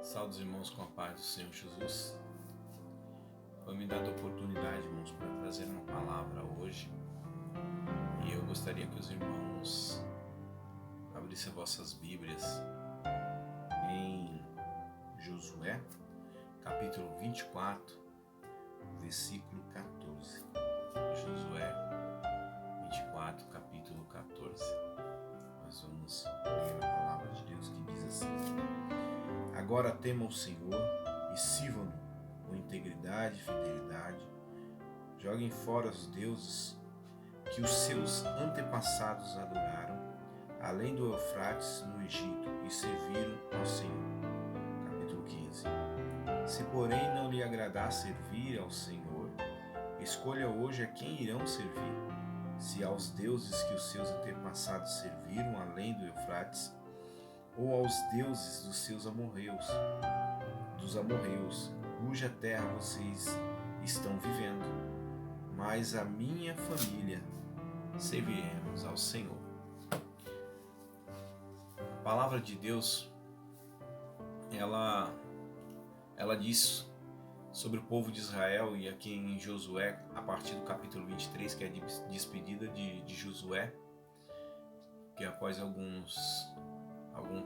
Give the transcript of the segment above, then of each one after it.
Salve, irmãos, com a paz do Senhor Jesus. Foi me dada a oportunidade, irmãos, para trazer uma palavra hoje. E eu gostaria que os irmãos abrissem vossas Bíblias em Josué, capítulo 24, versículo 14. Josué 24, capítulo 14. Nós vamos ler a palavra de Deus que diz assim: Agora temam o Senhor e sirvam-no com integridade e fidelidade. Joguem fora os deuses que os seus antepassados adoraram, além do Eufrates no Egito, e serviram ao Senhor. Capítulo 15. Se porém não lhe agradar servir ao Senhor, escolha hoje a quem irão servir, se aos deuses que os seus antepassados serviram além do Eufrates, ou aos deuses dos seus amorreus, cuja terra vocês estão vivendo. Mas a minha família serviremos ao Senhor. A palavra de Deus, ela diz sobre o povo de Israel, e aqui em Josué, a partir do capítulo 23, que é a despedida de Josué, que após algum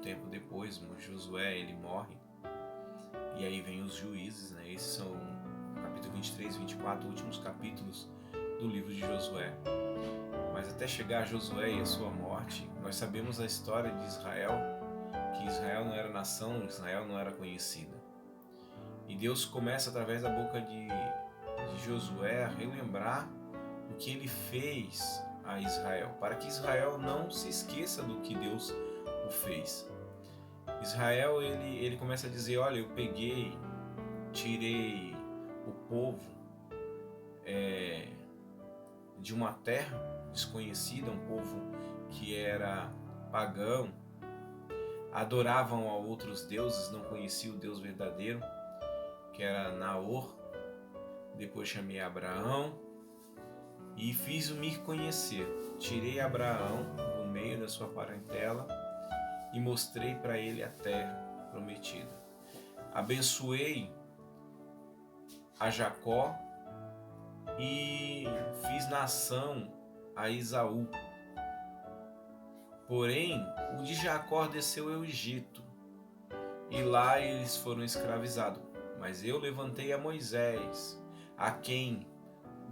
tempo depois, Josué ele morre, e aí vem os juízes, né? Esses são capítulo 23 e 24, últimos capítulos do livro de Josué. Mas até chegar a Josué e a sua morte, nós sabemos a história de Israel, que Israel não era nação, Israel não era conhecida. E Deus começa, através da boca de Josué, a relembrar o que ele fez a Israel, para que Israel não se esqueça do que Deus o fez. Israel, ele começa a dizer, olha, eu tirei o povo de uma terra desconhecida, um povo que era pagão, adoravam a outros deuses, não conheciam o Deus verdadeiro, que era Naor. Depois chamei Abraão e fiz-o me conhecer. Tirei Abraão do meio da sua parentela e mostrei para ele a terra prometida. Abençoei a Jacó e fiz nação a Esaú. Porém, o de Jacó desceu ao Egito, e lá eles foram escravizados. Mas eu levantei a Moisés, a quem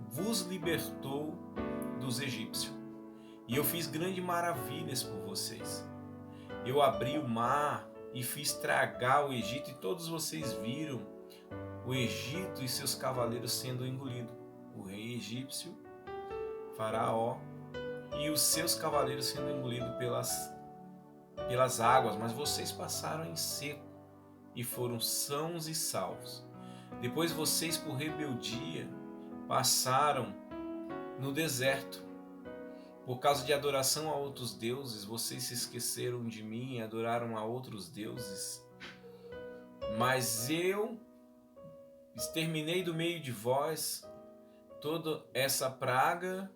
vos libertou dos egípcios. E eu fiz grandes maravilhas por vocês. Eu abri o mar e fiz tragar o Egito, e todos vocês viram o Egito e seus cavaleiros sendo engolidos. O rei egípcio, Faraó, e os seus cavaleiros sendo engolidos pelas águas, mas vocês passaram em seco e foram sãos e salvos. Depois vocês, por rebeldia, passaram no deserto. Por causa de adoração a outros deuses, vocês se esqueceram de mim e adoraram a outros deuses. Mas eu exterminei do meio de vós toda essa praga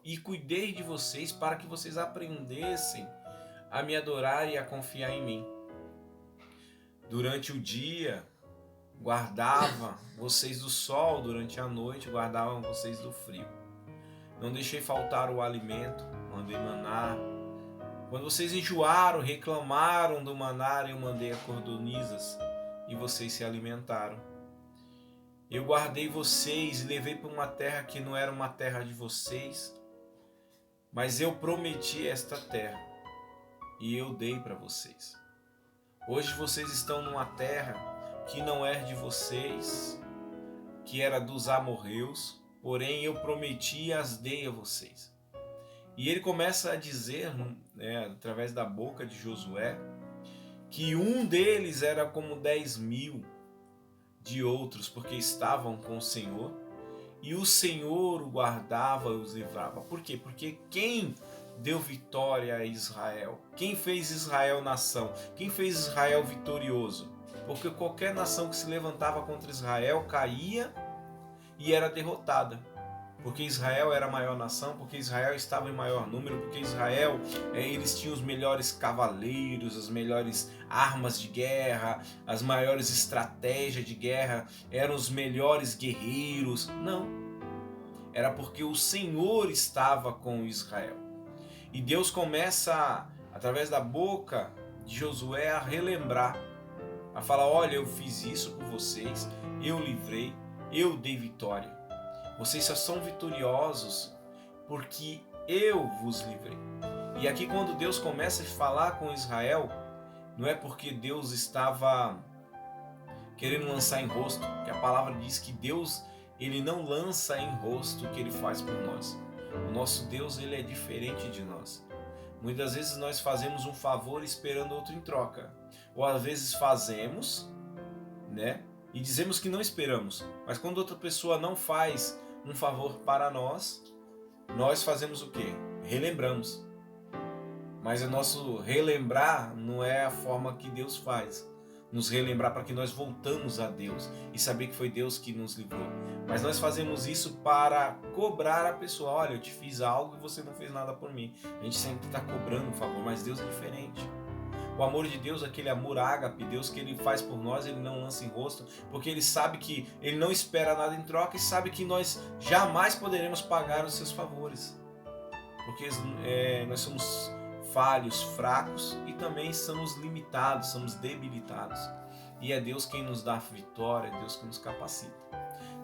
e cuidei de vocês para que vocês aprendessem a me adorar e a confiar em mim. Durante o dia, guardava vocês do sol, durante a noite, guardavam vocês do frio. Não deixei faltar o alimento, mandei maná. Quando vocês enjoaram, reclamaram do maná, eu mandei a cordonizas e vocês se alimentaram. Eu guardei vocês e levei para uma terra que não era uma terra de vocês, mas eu prometi esta terra e eu dei para vocês. Hoje vocês estão numa terra que não é de vocês, que era dos amorreus, porém eu prometi e as dei a vocês. E ele começa a dizer, através da boca de Josué, que um deles era como 10.000 de outros, porque estavam com o Senhor, e o Senhor o guardava e os livrava. Por quê? Porque quem deu vitória a Israel? Quem fez Israel nação? Quem fez Israel vitorioso? Porque qualquer nação que se levantava contra Israel caía e era derrotada. Porque Israel era a maior nação, porque Israel estava em maior número, porque Israel, eles tinham os melhores cavaleiros, as melhores armas de guerra, as maiores estratégias de guerra, eram os melhores guerreiros. Não. Era porque o Senhor estava com Israel. E Deus começa, através da boca de Josué, a relembrar, a falar, olha, eu fiz isso por vocês, eu livrei, eu dei vitória. Vocês só são vitoriosos porque eu vos livrei. E aqui quando Deus começa a falar com Israel, não é porque Deus estava querendo lançar em rosto, que a palavra diz que Deus, ele não lança em rosto o que ele faz por nós. O nosso Deus, ele é diferente de nós. Muitas vezes nós fazemos um favor esperando outro em troca. Ou às vezes fazemos, e dizemos que não esperamos. Mas quando outra pessoa não faz um favor para nós, nós fazemos o quê? Relembramos. Mas o nosso relembrar não é a forma que Deus faz. Nos relembrar para que nós voltamos a Deus e saber que foi Deus que nos livrou. Mas nós fazemos isso para cobrar a pessoa. Olha, eu te fiz algo e você não fez nada por mim. A gente sempre está cobrando um favor, mas Deus é diferente. O amor de Deus, aquele amor ágape, Deus que ele faz por nós, ele não lança em rosto, porque ele sabe que ele não espera nada em troca e sabe que nós jamais poderemos pagar os seus favores. Porque nós somos falhos, fracos e também somos limitados, somos debilitados. E é Deus quem nos dá a vitória, é Deus que nos capacita.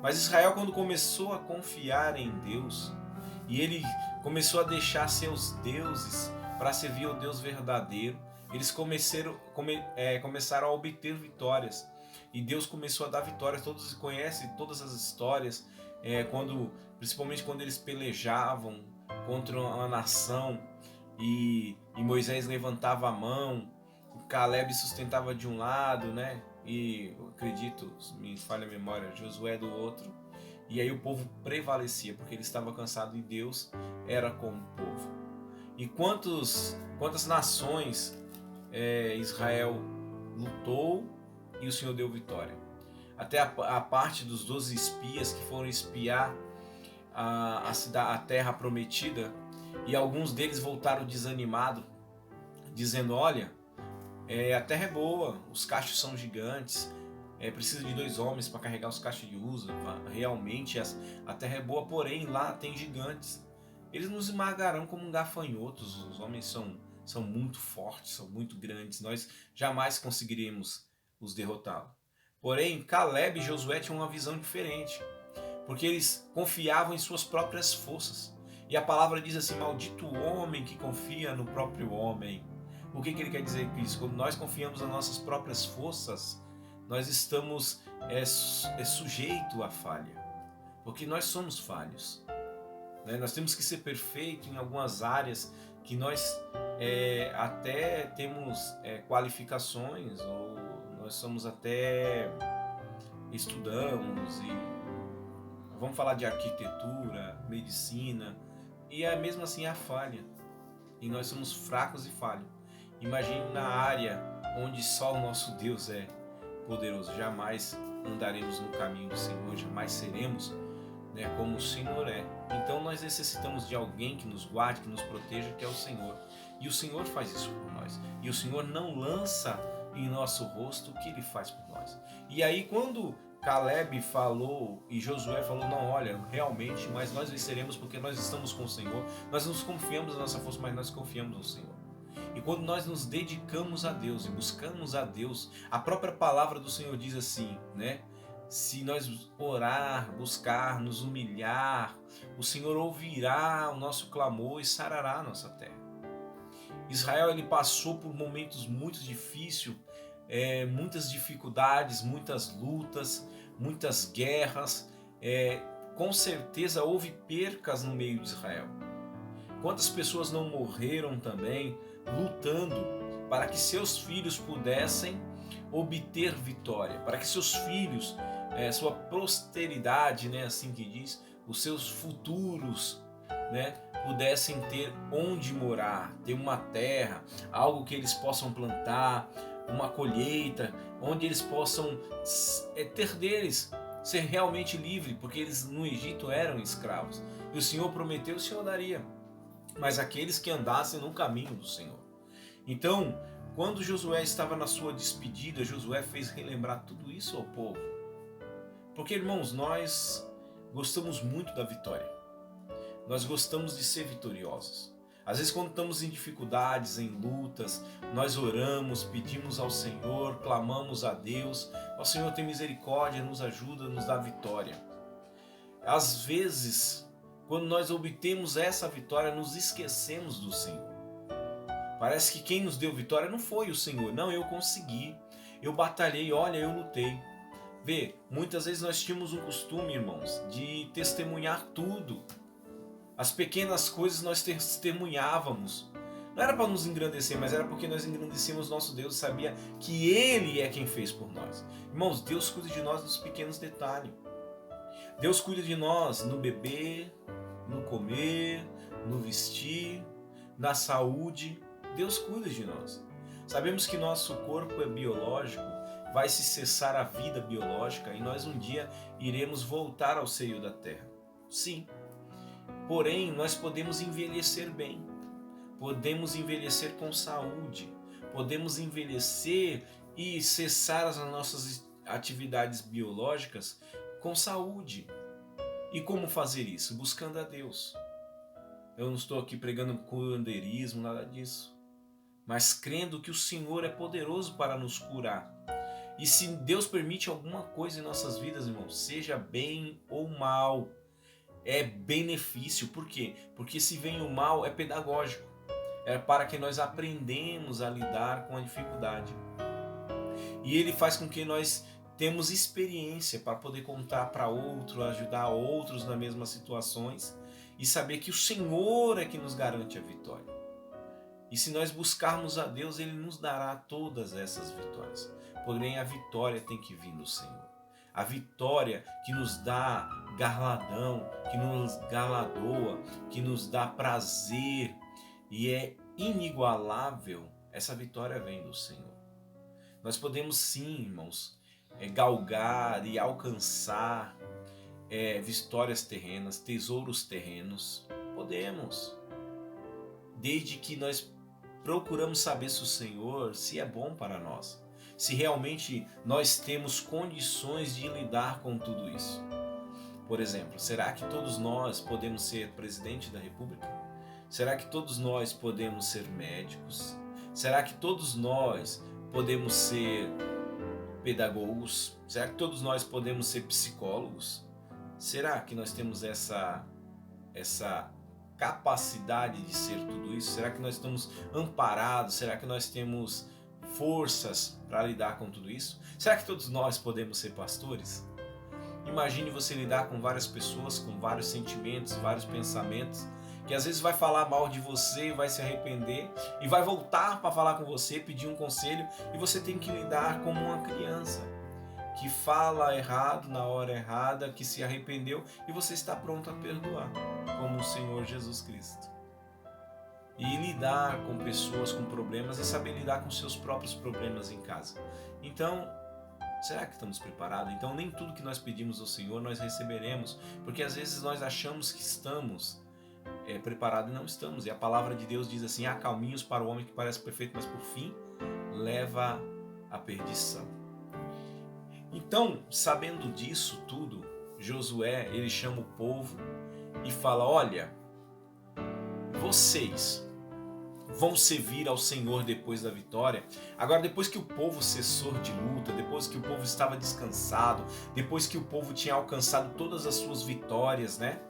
Mas Israel, quando começou a confiar em Deus, e ele começou a deixar seus deuses para servir ao Deus verdadeiro, eles começaram a obter vitórias. e Deus começou a dar vitórias. Todos conhecem todas as histórias, principalmente quando eles pelejavam contra uma nação e Moisés levantava a mão, Caleb sustentava de um lado, né? E eu acredito, me falha a memória, Josué do outro. E aí o povo prevalecia, porque ele estava cansado e Deus era com o povo. E quantas nações Israel lutou e o Senhor deu vitória. Até a parte dos 12 espias que foram espiar a terra prometida, e alguns deles voltaram desanimados, dizendo: olha, a terra é boa, os cachos são gigantes, precisa de 2 homens para carregar os cachos de uso, realmente a terra é boa, porém lá tem gigantes. Eles nos esmagarão como gafanhotos, os homens são muito fortes, são muito grandes, nós jamais conseguiremos os derrotá-los. Porém, Caleb e Josué tinham uma visão diferente, porque eles confiavam em suas próprias forças. E a palavra diz assim: maldito o homem que confia no próprio homem. O que ele quer dizer com isso? Quando nós confiamos nas nossas próprias forças, nós estamos sujeitos à falha, porque nós somos falhos. Nós temos que ser perfeitos em algumas áreas que nós até temos qualificações, ou nós somos até estudamos, e vamos falar de arquitetura, medicina, e mesmo assim há falha, e nós somos fracos e falhos. Imagine na área onde só o nosso Deus é poderoso. Jamais andaremos no caminho do Senhor, jamais seremos como o Senhor é. Então nós necessitamos de alguém que nos guarde, que nos proteja, que é o Senhor. E o Senhor faz isso por nós. E o Senhor não lança em nosso rosto o que Ele faz por nós. E aí quando Caleb falou e Josué falou: não, olha, realmente, mas nós venceremos porque nós estamos com o Senhor. Nós não confiamos na nossa força, mas nós confiamos no Senhor. E quando nós nos dedicamos a Deus e buscamos a Deus, a própria palavra do Senhor diz assim, né? Se nós orar, buscar, nos humilhar, o Senhor ouvirá o nosso clamor e sarará a nossa terra. Israel, ele passou por momentos muito difíceis, muitas dificuldades, muitas lutas, muitas guerras. Com certeza houve percas no meio de Israel. Quantas pessoas não morreram também lutando para que seus filhos pudessem obter vitória, para que seus filhos, sua posteridade, né, assim que diz, os seus futuros, né, pudessem ter onde morar, ter uma terra, algo que eles possam plantar, uma colheita, onde eles possam ter deles, ser realmente livre, porque eles no Egito eram escravos. E o Senhor prometeu, o Senhor daria, mas aqueles que andassem no caminho do Senhor. Então, quando Josué estava na sua despedida, Josué fez relembrar tudo isso ao povo. Porque, irmãos, nós gostamos muito da vitória. Nós gostamos de ser vitoriosos. Às vezes, quando estamos em dificuldades, em lutas, nós oramos, pedimos ao Senhor, clamamos a Deus. Ó Senhor, tem misericórdia, nos ajuda, nos dá vitória. Às vezes, quando nós obtemos essa vitória, nos esquecemos do Senhor. Parece que quem nos deu vitória não foi o Senhor. Não, eu consegui, eu batalhei, olha, eu lutei. Vê, muitas vezes nós tínhamos um costume, irmãos, de testemunhar tudo. As pequenas coisas nós testemunhávamos. Não era para nos engrandecer, mas era porque nós engrandecíamos nosso Deus e sabia que Ele é quem fez por nós. Irmãos, Deus cuida de nós nos pequenos detalhes. Deus cuida de nós no beber, no comer, no vestir, na saúde. Deus cuida de nós. Sabemos que nosso corpo é biológico, vai se cessar a vida biológica e nós um dia iremos voltar ao seio da terra. Sim. Porém, nós podemos envelhecer bem. Podemos envelhecer com saúde. Podemos envelhecer e cessar as nossas atividades biológicas com saúde. E como fazer isso? Buscando a Deus. Eu não estou aqui pregando curanderismo, nada disso. Mas crendo que o Senhor é poderoso para nos curar. E se Deus permite alguma coisa em nossas vidas, irmãos, seja bem ou mal, é benefício. Por quê? Porque se vem o mal, é pedagógico. É para que nós aprendemos a lidar com a dificuldade. E Ele faz com que nós temos experiência para poder contar para outro, ajudar outros nas mesmas situações e saber que o Senhor é que nos garante a vitória. E se nós buscarmos a Deus, Ele nos dará todas essas vitórias. Porém, a vitória tem que vir do Senhor. A vitória que nos dá galardão, que nos galardoa, que nos dá prazer e é inigualável, essa vitória vem do Senhor. Nós podemos sim, irmãos, galgar e alcançar vitórias terrenas, tesouros terrenos. Podemos. Desde que nós procuramos saber se o Senhor, se é bom para nós. Se realmente nós temos condições de lidar com tudo isso. Por exemplo, será que todos nós podemos ser presidente da República? Será que todos nós podemos ser médicos? Será que todos nós podemos ser pedagogos? Será que todos nós podemos ser psicólogos? Será que nós temos essa capacidade de ser tudo isso? Será que nós estamos amparados? Será que nós temos forças para lidar com tudo isso? Será que todos nós podemos ser pastores? Imagine você lidar com várias pessoas, com vários sentimentos, vários pensamentos, que às vezes vai falar mal de você, vai se arrepender e vai voltar para falar com você, pedir um conselho, e você tem que lidar como uma criança que fala errado na hora errada, que se arrependeu e você está pronto a perdoar, como o Senhor Jesus Cristo. E lidar com pessoas com problemas e saber lidar com seus próprios problemas em casa. Então, será que estamos preparados? Então, nem tudo que nós pedimos ao Senhor nós receberemos, porque às vezes nós achamos que estamos preparados e não estamos. E a palavra de Deus diz assim: há caminhos para o homem que parece perfeito, mas por fim leva à perdição. Então, sabendo disso tudo, Josué, ele chama o povo e fala: olha, vocês vão servir ao Senhor depois da vitória. Agora, depois que o povo cessou de luta, depois que o povo estava descansado, depois que o povo tinha alcançado todas as suas vitórias, né?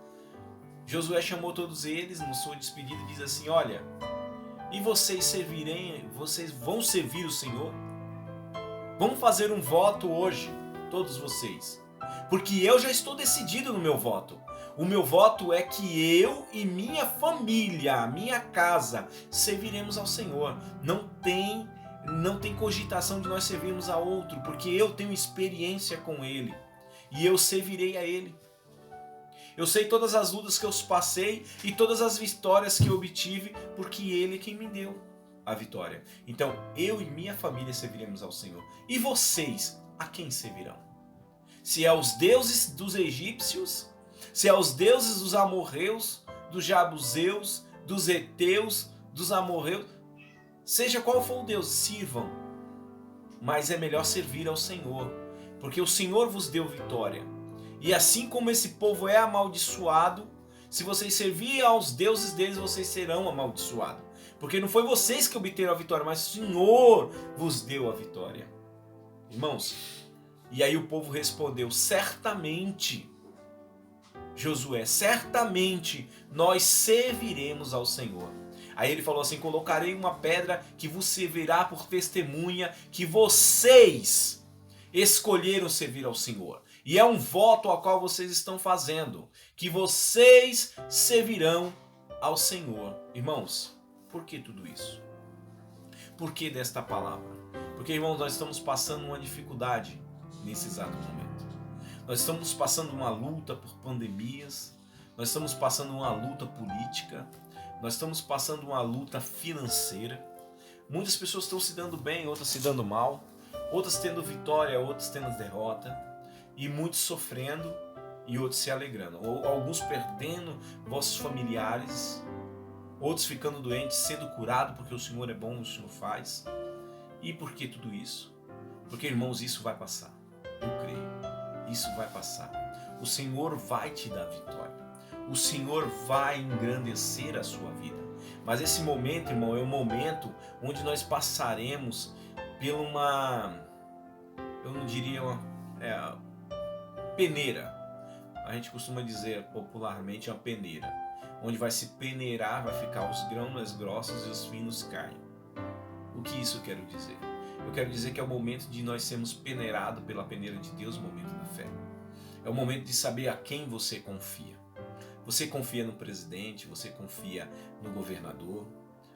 Josué chamou todos eles na sua despedida e diz assim: olha, e vocês vão servir o Senhor? Vamos fazer um voto hoje, todos vocês, porque eu já estou decidido no meu voto. O meu voto é que eu e minha família, minha casa, serviremos ao Senhor. Não tem cogitação de nós servirmos a outro, porque eu tenho experiência com Ele e eu servirei a Ele. Eu sei todas as lutas que eu passei e todas as vitórias que eu obtive, porque Ele é quem me deu a vitória. Então, eu e minha família serviremos ao Senhor. E vocês, a quem servirão? Se é aos deuses dos egípcios, se é aos deuses dos amorreus, dos jabuseus, dos heteus, dos amorreus, seja qual for o Deus, sirvam. Mas é melhor servir ao Senhor, porque o Senhor vos deu vitória. E assim como esse povo é amaldiçoado, se vocês servirem aos deuses deles, vocês serão amaldiçoados. Porque não foi vocês que obteram a vitória, mas o Senhor vos deu a vitória. Irmãos, e aí o povo respondeu: certamente, Josué, certamente nós serviremos ao Senhor. Aí ele falou assim: colocarei uma pedra que vos servirá por testemunha que vocês escolheram servir ao Senhor. E é um voto ao qual vocês estão fazendo, que vocês servirão ao Senhor. Irmãos, por que tudo isso? Por que desta palavra? Porque, irmãos, nós estamos passando uma dificuldade nesse exato momento. Nós estamos passando uma luta por pandemias, nós estamos passando uma luta política, nós estamos passando uma luta financeira. Muitas pessoas estão se dando bem, outras se dando mal, outras tendo vitória, outras tendo derrota, e muitos sofrendo e outros se alegrando. Ou alguns perdendo vossos familiares, outros ficando doentes, sendo curados, porque o Senhor é bom, o Senhor faz. E por que tudo isso? Porque, irmãos, isso vai passar. Eu creio. Isso vai passar. O Senhor vai te dar vitória. O Senhor vai engrandecer a sua vida. Mas esse momento, irmão, é um momento onde nós passaremos por uma, eu não diria uma peneira. A gente costuma dizer popularmente uma peneira, onde vai se peneirar, vai ficar os grãos mais grossos e os finos caem. O que isso quer dizer? eu quero dizer que é o momento de nós sermos peneirados pela peneira de Deus, o momento da fé. É o momento de saber a quem você confia. Você confia no presidente, você confia no governador,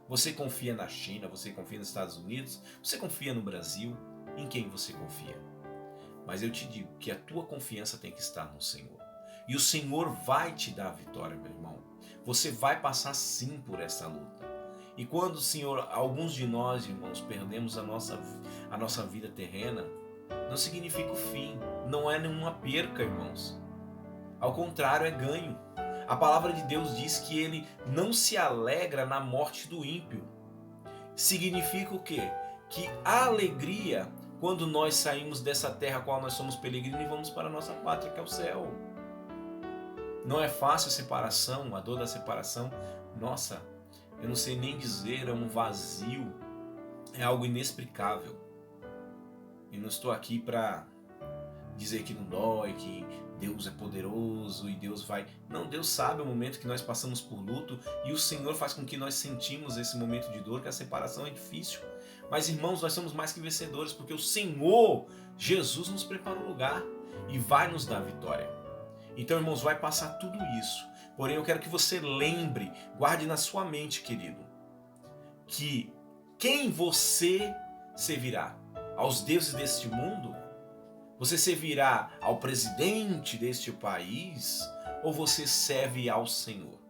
você confia na China, você confia nos Estados Unidos, você confia no Brasil, em quem você confia? Mas eu te digo que a tua confiança tem que estar no Senhor. E o Senhor vai te dar a vitória, meu irmão. Você vai passar sim por essa luta. E quando o Senhor, alguns de nós, irmãos, perdemos a nossa vida terrena, não significa o fim, não é nenhuma perca, irmãos. Ao contrário, é ganho. A palavra de Deus diz que ele não se alegra na morte do ímpio. Significa o quê? Que a alegria quando nós saímos dessa terra a qual nós somos peregrinos e vamos para a nossa pátria, que é o céu. Não é fácil a separação, a dor da separação. Nossa, eu não sei nem dizer, é um vazio, é algo inexplicável. E não estou aqui para dizer que não dói, que Deus é poderoso e Deus vai... Não, Deus sabe o momento que nós passamos por luto e o Senhor faz com que nós sentimos esse momento de dor, que a separação é difícil. Mas, irmãos, nós somos mais que vencedores, porque o Senhor, Jesus, nos preparou o lugar e vai nos dar a vitória. Então, irmãos, vai passar tudo isso. Porém, eu quero que você lembre, guarde na sua mente, querido, que quem você servirá? Aos deuses deste mundo? Você servirá ao presidente deste país? Ou você serve ao Senhor?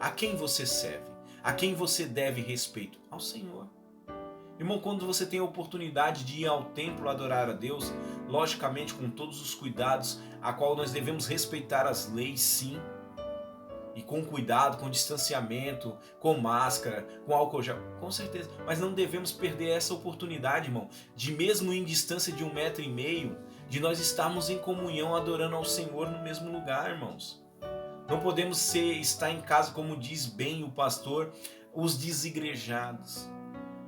A quem você serve? A quem você deve respeito? Ao Senhor. Irmão, quando você tem a oportunidade de ir ao templo adorar a Deus, logicamente com todos os cuidados, a qual nós devemos respeitar as leis, sim, e com cuidado, com distanciamento, com máscara, com álcool gel, com certeza. Mas não devemos perder essa oportunidade, irmão, de mesmo em distância de 1,5 metro, de nós estarmos em comunhão adorando ao Senhor no mesmo lugar, irmãos. Não podemos estar em casa, como diz bem o pastor, os desigrejados.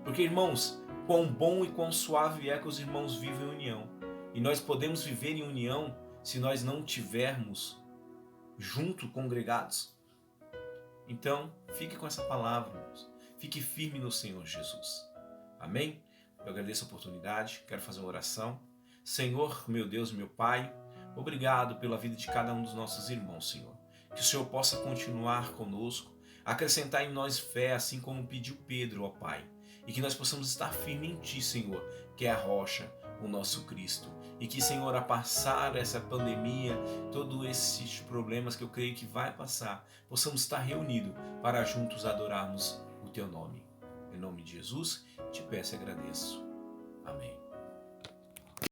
Porque, irmãos, quão bom e quão suave é que os irmãos vivem em união. E nós podemos viver em união se nós não tivermos junto congregados. Então, fique com essa palavra, irmãos. Fique firme no Senhor Jesus. Amém? Eu agradeço a oportunidade, quero fazer uma oração. Senhor, meu Deus, meu Pai, obrigado pela vida de cada um dos nossos irmãos, Senhor. Que o Senhor possa continuar conosco, acrescentar em nós fé, assim como pediu Pedro, ó Pai. E que nós possamos estar firmes em Ti, Senhor, que é a rocha, o nosso Cristo. E que, Senhor, a passar essa pandemia, todos esses problemas que eu creio que vai passar, possamos estar reunidos para juntos adorarmos o Teu nome. Em nome de Jesus, te peço e agradeço. Amém.